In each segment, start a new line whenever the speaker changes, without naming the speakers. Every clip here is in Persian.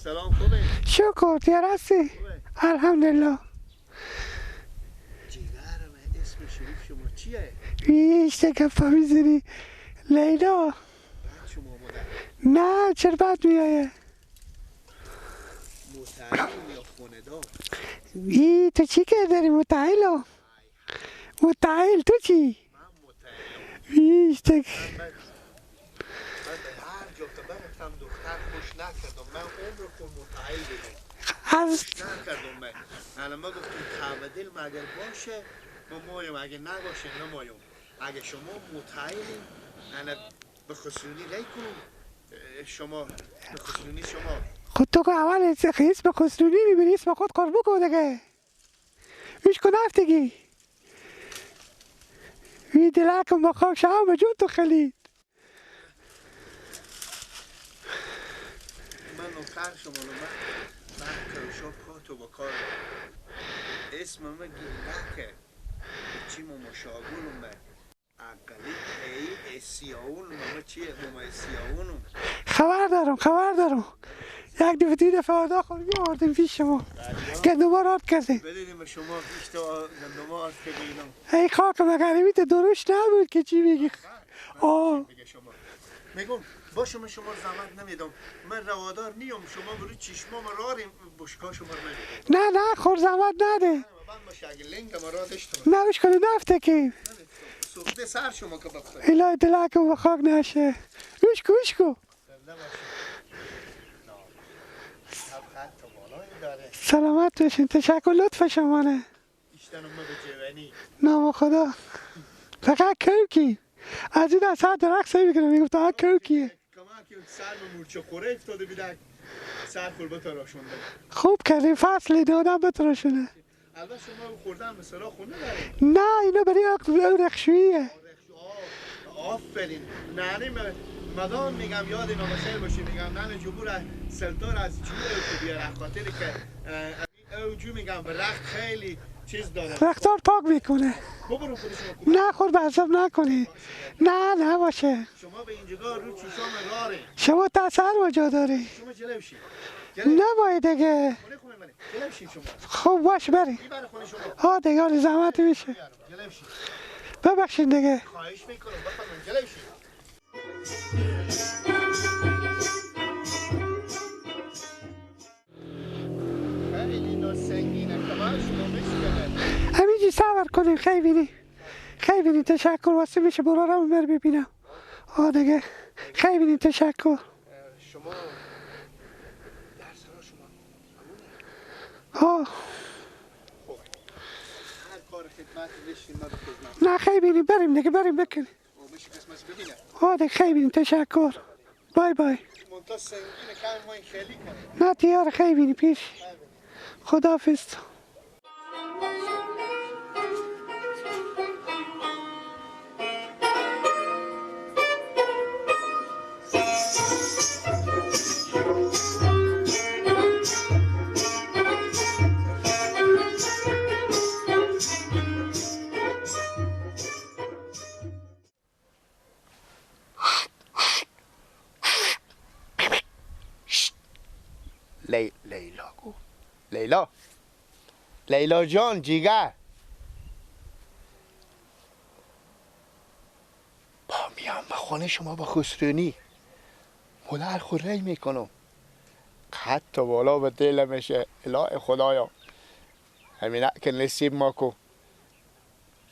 سلام خوبه؟
شکر دیار هستی؟ الحمدلله.
جیگرم اسم شریف شما چیه؟
ایشته گفت میزنی لیلا.
بعد شما مادر
نه چرا بد میایه؟
متعلیم یا خوندار؟
تو چی که داری متعیلو؟ متعیل تو چی؟
من متعلم.
ایشته
من به هر جا که برفتم دختر خوش نکردم. من عمر خود متعیل بودم.
از
نکردم من. الان ما گفتیم کعبه دل مگر باشه ما مایم، اگه نباشه نمایم. اگه شما متعیلین انا به خسرونی لیکن شما به خسرونی شما
خود تو که اول اسم خسرونی میبینی اسم خود قربو که دیگه ویش که نفتگی وی دلکم با خاک شما به جون تو خلید.
من نوکر شما رو من کروشا پاتو با کار اسم من گیلکه چی ما مشاغلم من اقلی ای سیاون ما چیه ما سیاونم.
خبر دارم یک دفعه آدا خود بیاوردیم پیش شما گندما راد کردیم.
بدونیم شما بیشتر گندما آرد که بینم
ای خاک مگرمی تو دروش نبود که چی میگی؟ آه
میگم با شما رو زحمت نمیدم. من روادار نیم شما برو چشما ما راریم بشکا شما رو نمیدم.
نه خور زحمت نده.
من باشه اگه لنگ ما را داشتم
نوش کنه نفته که
سوخته سر شما که بخواه
الهی دلکم با خاک نشه. وشکو سلامت بشین. تشکر لطف شما نه.
ایشتن ما به جوانی
نام خدا فقط کوکی از این اصلا درخت سایی میکنه میگفت ها کوکیه.
کما که سر به مورچه خوره افتاده بیدک سر خور بتراشونده.
خوب کردیم فصل دادم بتراشونه.
البته شما خوردن به سرا خونه داره.
نه اینا برای رخشوییه.
آفرین نانی مدام میگم یاد اینا بخیر باشی میگم نانی جبور سلطان از جوره که بیاره خاطر که او جو میگم به رخت خیلی چیز داره.
رختار پاک میکنه.
ببرم خودشون
نه خود بحثب نکنی. نه باشه.
شما به اینجا رو چشام راره.
شما تاثیر وجا داری.
شما جلوشی.
نباید دیگه.
جلوشی شما.
خوب باش بری.
میبره خونه شما.
ها دیگه حالی زحمت میشه.
جلوشی.
ببخشید دیگه.
خواهش میکنم بفرمایید جلوشی. خیلی اینا سنگینه کمال شما میشکنه.
همینجی صبر کنیم خیلی تشکر واسه میشه برو رو بر ببینم. دیگه خیلی تشکر.
شما در سرا شما
ها
خوب هر کار خدمت بشین ما به خدمت.
نه خیلی بریم دیگه بریم بکنیم.
میشه قسمت ببینه.
دیگه خیلی تشکر. بای
منتها سنگینه کم ما این خیلی کنه.
نه تیار خیلی پیش. خداحافظ.
لیلا جان جیگر با میام به خانه شما با خسرونی مادر خوری میکنم حتی بالا به دل میشه. الهی خدایا همینه که نصیب ما کو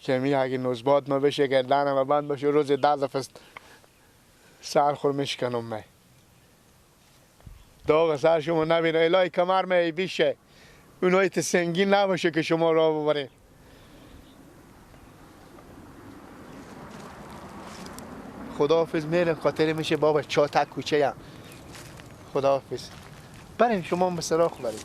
که می اگه نوزباد ما بشه گردن ما بند باشه روز 10 دفعه سر خور میشکنم می داغ سر شما نبینه. الهی کمر می بیشه اونایی که سنگین نباشه که شما را ببرین. خداحافظ میرم خاطر میشه بابا چاتک کوچه هم. خداحافظ بریم شما به سراخ بریم.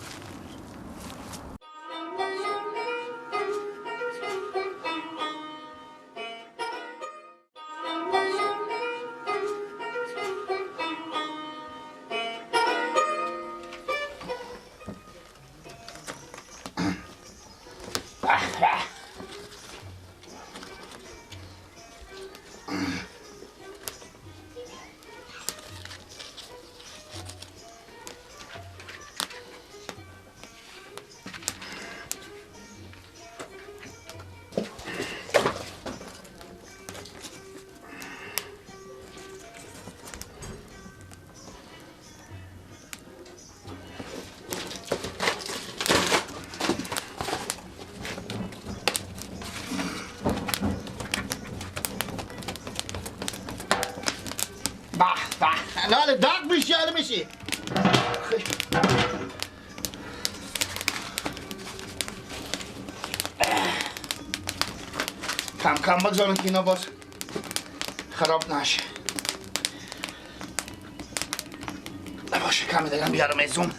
لا داغ میشی حالا میشی کم کم بگذارن که اینا باز خراب نشه نباشه کمی دیگه بیارم ایزون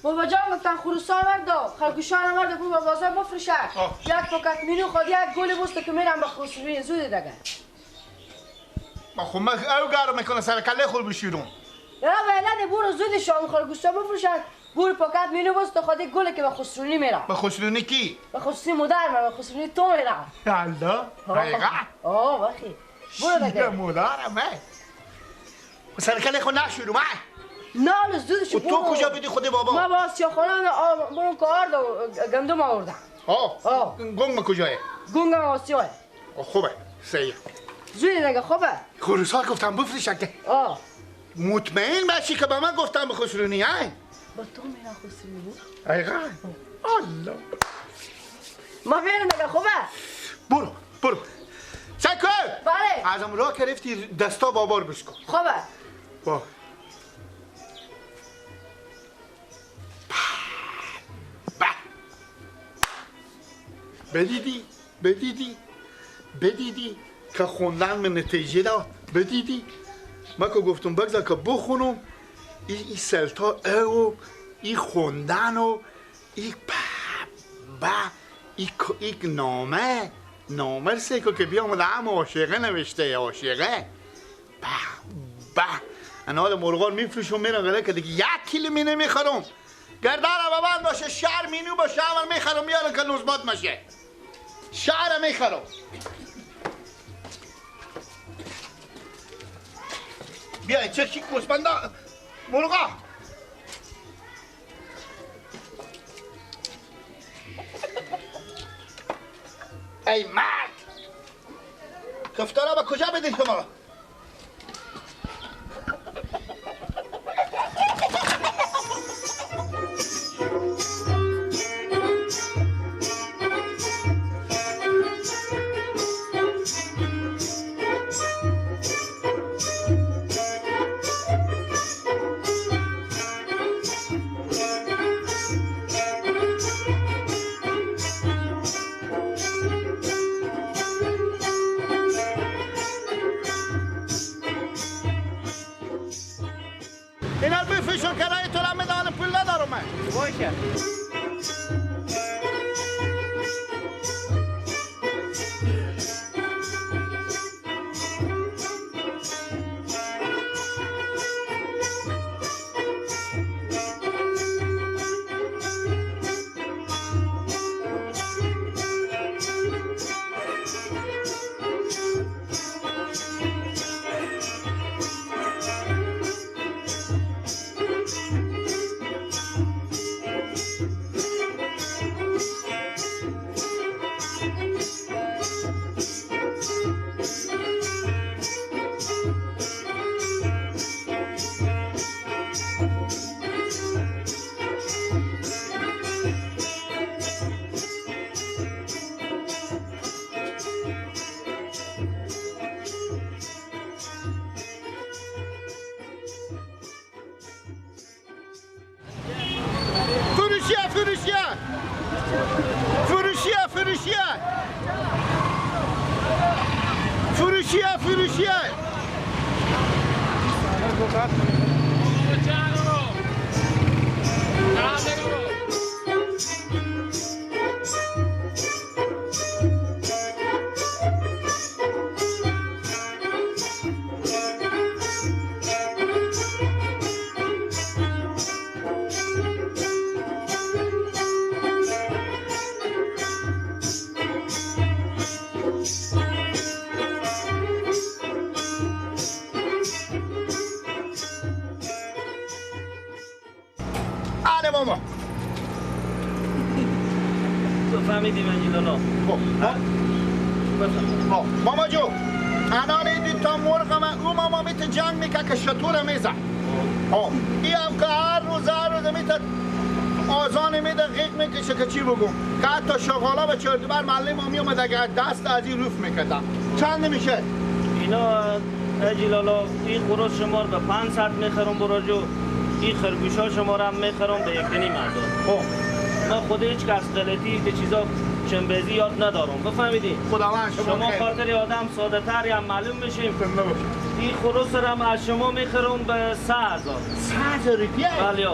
بابا جان گفتن خروسا مرد خرگوشان مرد کو به بازار بفروشه یک پاکت مینو خود یک گل بوست که میرم به خسروی زود دیگه
ما خب من او گارو میکنه سر کله خود بشیرون
یا بله برو زود شام خرگوشا بفروشه گل پاکت مینو بوست خود گل که به خسرونی میره
به خسرونی کی
به خسرونی مادر به خسرونی تو میره
الله حقیقت
بخی برو دیگه
مادرم سر کله خود نشیرو من
نه زود شو
تو کجا بدی خود بابا
ما با سیاخانه برو کار دو گندم آوردم
گنگ کجاه
گنگم آسیاه
خوبه سیه
زود دیگه خوبه
خروسا گفتم بفروشه که مطمئن باشی که به من گفتم به خسرونی های
با تو میرم خسرونی
حقیقت الله
ما بیرم دیگه خوبه
برو سکو
بله
از امرا گرفتی دستا بابار بشکن
خوبه
با بدیدی که خوندن من نتیجه داد بدیدی من که گفتم بگذار که بخونم این سلطا او این خوندن و این این نامه رسه که بیامده هم عاشقه نوشته عاشقه انا حال مرغان میفروشم میرم گره که دیگه 1 کیلو می نمیخورم گردن رو ببند باشه شهر مینو باشه همون میخورم میارم که نوزبات مشه شهر میخورم بیای چه کی کوسبنده مرغا ای مرد کفتارا با کجا بدین شما اینا بفروشون کرایه تو را میدانم پول ندارم من باشه فروشیه
میدیم انجیلانا.
ماما جو الان این تا مرغ او ماما میت جنگ میکه که شطور میزه این هم که هر روز میت آزان میده غیق میکشه که چی بگم که حتی شغالا به چردبر معلم ما میومد اگر دست از این روف میکردم چند میشه؟
اینا انجیلانا این خروس شما به 500 میخرم براجو، این خرگوشا شما را هم میخرم به 1.5 ما خود هیچ کس غلطی به چیزا چنبزی یاد ندارم بفهمیدی؟
خداوند
شما خاطر آدم ساده تری هم معلوم میشیم. این خروس را هم از شما میخرم به 3,000.
3,000 روپیه؟
بله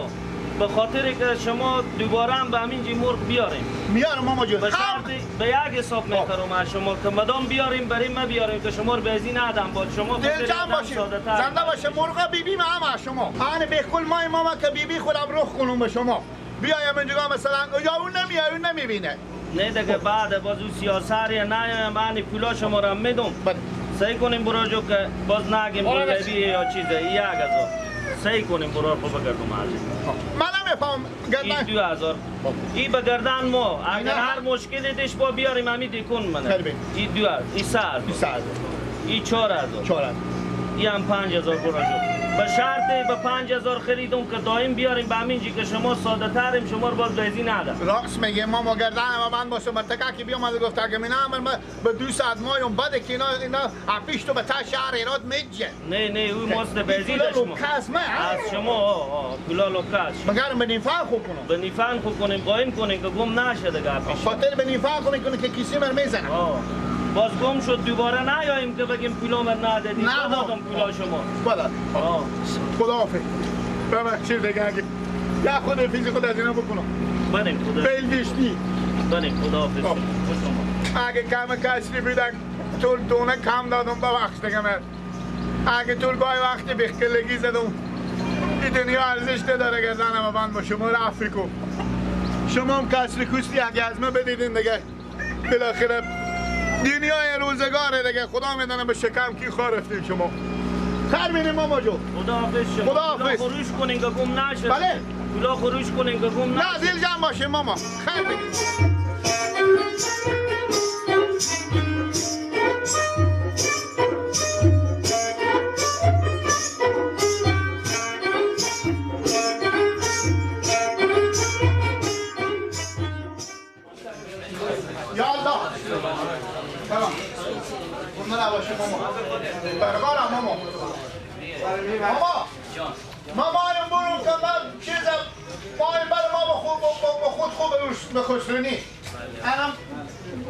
به خاطر که شما دوباره هم به همین جی مرغ بیاریم.
میارم ماما جون.
به شرطی به یک حساب میخرم از شما که مدام بیاریم بریم ما بیاریم که شما رو به ازی ندم با شما
دل جمع باشیم زنده باشه مرغا بیبی هم از شما آن بیخول مای ماما که بیبی خودم رخ کنم به شما بیایم اینجا مثلا یا اون نمیاد اون نمیبینه
نه دیگه بعد باز اون سیاسری نه من پولا شما را میدم سعی کنیم براجو که باز نگیم بلبی یا چیزه 1,000 سعی کنیم برا خب بگردم
من نمیفهم گردن
2,000 این به گردن ما اگر هر مشکلی دش با بیاریم همی دیکن منه این 2,000 این 3,000 این 4,000 این هم 5,000 براجو به شرط به 5,000 خریدم که دایم بیاریم به همینجی که شما ساده تریم شما رو باز بیزی نده
راست میگه ما گردن ما من باشه مرتکه که بیام از گفت اگه من به 200 مایم بده که اینا پیش تو به تا شهر ایراد میجه
نه اون ماست بیزی داشت ما از شما پولا لوکاش
مگرم به نیفان خوب کنم
به نیفان خوب کنیم قایم کنیم که گم نشه دیگه پیش
خاطر به نیفان کنیم که کسی من میزنه
باز گم شد دوباره نیاییم که بگیم پولا من ندادی ندادم پولا شما
خداحافظ ببخشید دیگه اگه یا خود فیزی خود از اینا بکنم
بریم خدا
بیل بیشتی
بریم خداحافظ
اگه کم کسری بیدن طول دونه کم دادم ببخش دیگه من اگه طول گاهی وقتی بخکلگی زدم این دنیا ارزش نداره گردنم بند با شما رفی کن شما هم کسری کوستی اگه از من بدیدین دیگه بالاخره دنیای روزگاره دیگه خدا میدانه به شکم کی خواه رفتیم شما خیر بینیم ماما جو
خداحافظ شما
خداحافظ
خروش کنین که گم نشه
بله
پولا خروش کنین که گم نشه
نه زیل جمع باشه ماما خیر بینیم یا الله تمام bundan başı mama. Bergara mama. Mamayım bunun kadar çizim. Mayım benim ama خود بخشرنی. Anam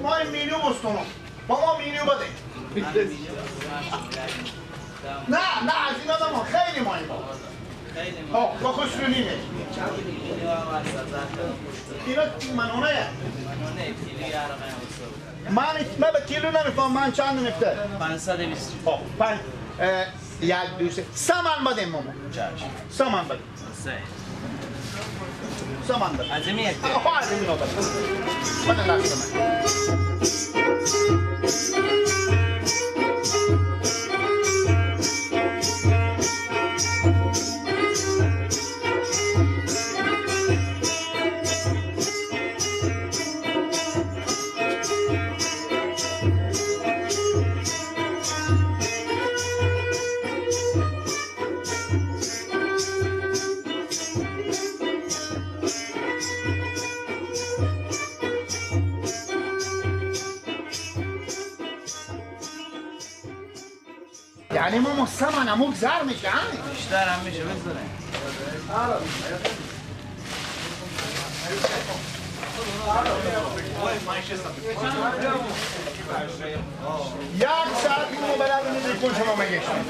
mayım menü bostonu. Mama menü bade. نه از این آدم ها خیلی ماییم با خشرنی نه اینا منونه من به کیلو نمیفهم من چند نمیفته
520
یک دوسته سامان بدیم ماما سامان بدیم سامان بدیم
عزمی یک
عزمی نو بدیم من نستم یعنی ما مستمن اموک زر میشه
بیشتر هم میشه بزنه
یک ساعت ما برای میدونی کن شما مگشتیم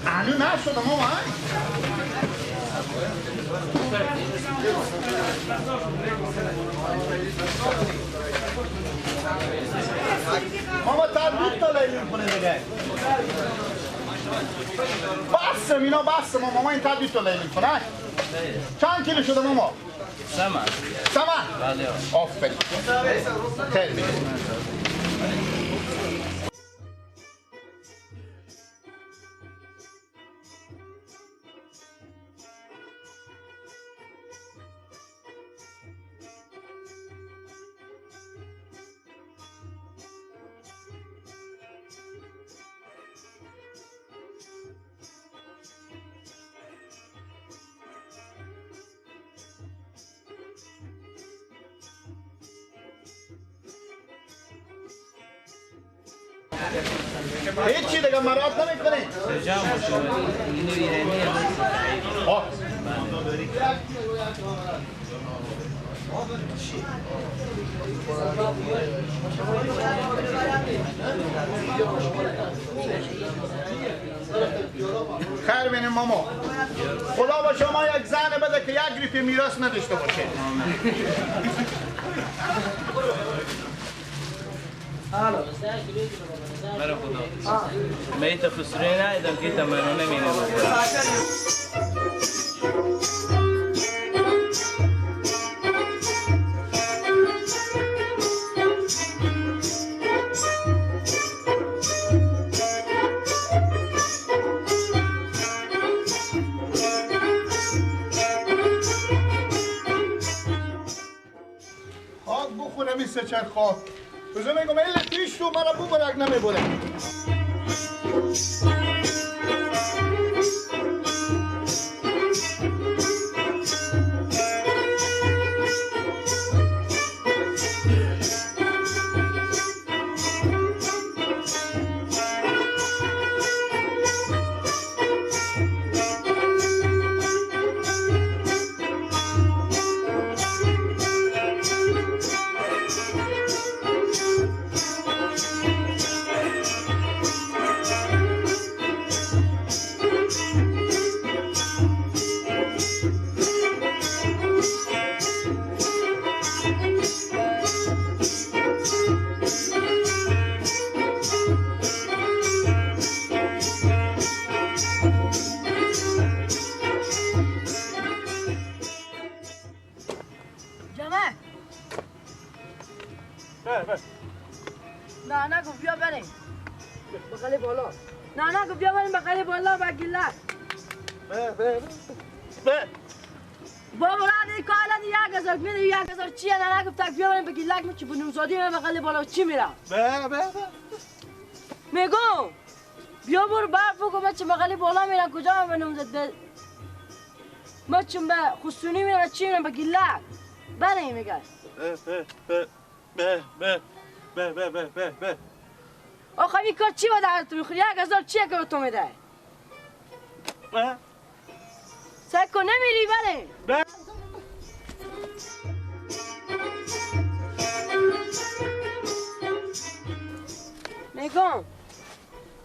الو نشد ماما ماما تردید تا لیلیم کنه دیگه بسم اینا بسم ماما این تردید تا لیلیم کنه چند کیلو شده ماما؟
سمن
بله آفرین خیلی هیچی دیگه مراد نمیکنی؟ خیر بینیم ماما، خدا با شما یک زن بده که یک گریپ میراث نداشته باشه.
مرا خدا میت خسروی نایدم که تمنو نمینه
خاک بخورم این سچر خاک. بزن میگم ایل پیش تو مرا ببرک نمیبره.
نه گفت بیا بریم بغل بالا. نه گفت بیا بریم بغل بالا با گلک. بابا رادی کالا دی 1000 میده 1000 چیه؟ نه گفت tak بیا بریم به گلک میچ بنوزادی من بغل بالا چی میرم؟ میگم بیا برو برف کو من چه بغل بالا میرم کجا من بنوزاد ما چون به خصونی میرم چی میرم به گلک بریم میگه آخه این کار چی باید تو میخوری؟ 1000 چیه که به تو میده؟ سعی کن نمیری بریم میگم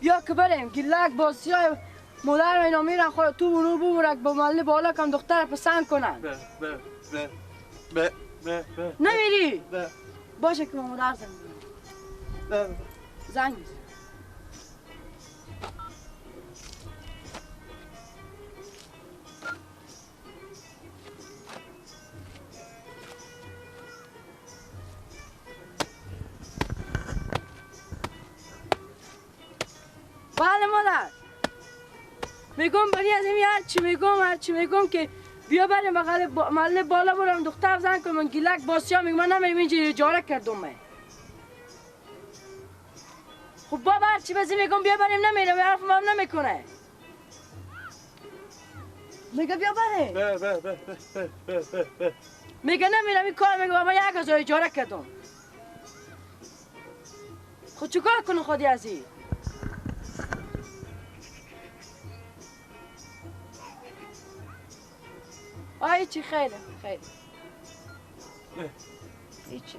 بیا که بریم گلک باسی های مادر اینا میرن خواهد تو برو ببرک با محله بالا کم دختر پسند کنن نمیری؟ باشه که با مادر زنگ بزن بله مادر میگم بری از این هرچی میگم که بیا بریم بغل محله بالا برم دختر زن کنم من گلک باسیا میگم من نمیرم اینجا اجاره کردم من خب بابا هرچی بزی میگم بیا بریم نمیرم حرفم هم نمیکنه میگه بیا بریم میگه نمیرم این کار میگه بابا 1000 اجاره کردم خود چیکار کنه خودی از این هیچی خیلی هیچی